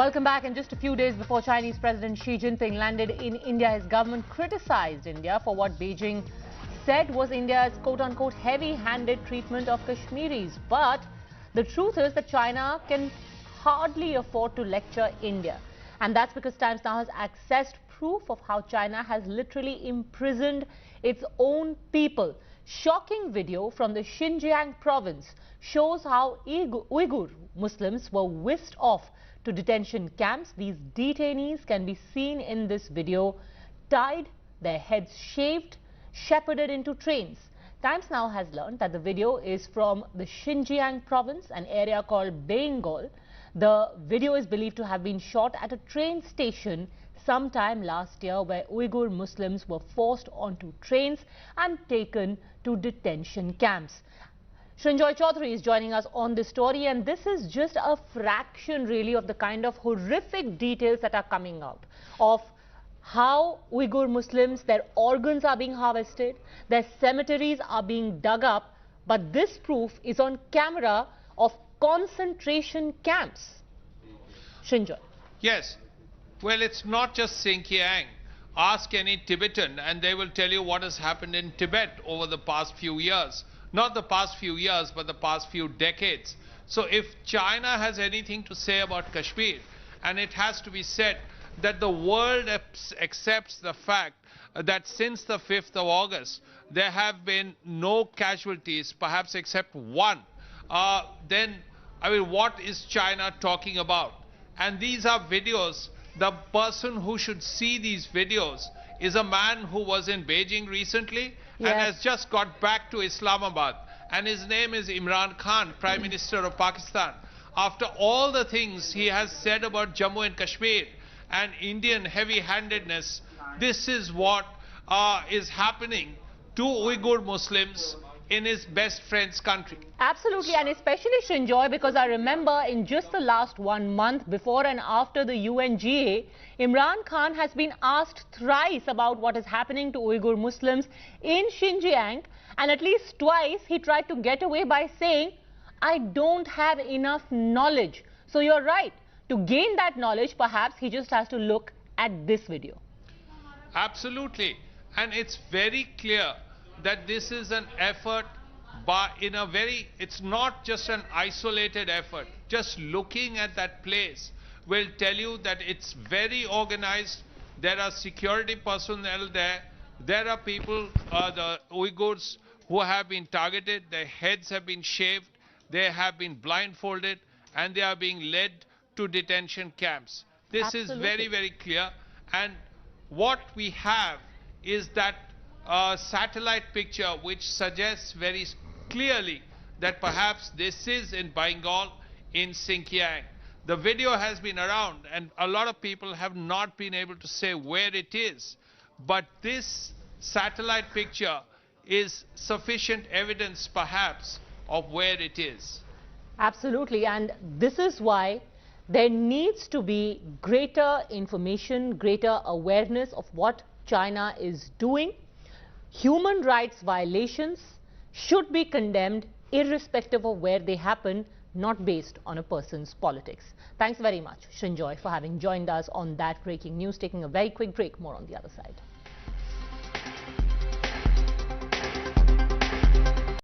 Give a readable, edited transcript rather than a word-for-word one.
Welcome back. And just a few days before Chinese President Xi Jinping landed in India, his government criticized India for what Beijing said was India's quote-unquote heavy-handed treatment of Kashmiris. But the truth is that China can hardly afford to lecture India. And that's because Times Now has accessed proof of how China has literally imprisoned its own people. Shocking video from the Xinjiang province shows how Uyghur Muslims were whisked off to detention camps. These detainees can be seen in this video, tied, their heads shaved, shepherded into trains. Times Now has learned that the video is from the Xinjiang province, an area called Bengal. The video is believed to have been shot at a train station sometime last year, where Uyghur Muslims were forced onto trains and taken to detention camps. Sanjoy Chaudhary is joining us on this story, and this is just a fraction really of the kind of horrific details that are coming out of how Uyghur Muslims, their organs are being harvested, their cemeteries are being dug up, but this proof is on camera of concentration camps. Sanjoy. Yes. Well, it's not just Xinjiang. Ask any Tibetan and they will tell you what has happened in Tibet over the past few years. Not the past few years, but the past few decades. So if China has anything to say about Kashmir, and it has to be said that the world accepts the fact that since the 5th of August, there have been no casualties, perhaps except one, then, I mean, what is China talking about? And these are videos. The person who should see these videos is a man who was in Beijing recently and has just got back to Islamabad. And his name is Imran Khan, Prime Minister of Pakistan. After all the things he has said about Jammu and Kashmir and Indian heavy-handedness, this is what is happening to Uyghur Muslims in his best friend's country. Absolutely, and especially Sanjoy, because I remember in just the last 1 month, before and after the UNGA, Imran Khan has been asked thrice about what is happening to Uyghur Muslims in Xinjiang, and at least twice he tried to get away by saying, I don't have enough knowledge. So you're right, to gain that knowledge, perhaps he just has to look at this video. Absolutely, and it's very clear that this is an effort it's not just an isolated effort. Just looking at that place will tell you that it's very organized. There are security personnel there. There are people, the Uyghurs, who have been targeted. Their heads have been shaved. They have been blindfolded, and they are being led to detention camps. This is very, very clear. And what we have is that satellite picture which suggests very clearly that perhaps this is in Bengal, in Xinjiang. The video has been around and a lot of people have not been able to say where it is. But this satellite picture is sufficient evidence perhaps of where it is. Absolutely, and this is why there needs to be greater information, greater awareness of what China is doing. Human rights violations should be condemned irrespective of where they happen, not based on a person's politics. Thanks very much, Sanjoy, for having joined us on that breaking news. Taking a very quick break, more on the other side.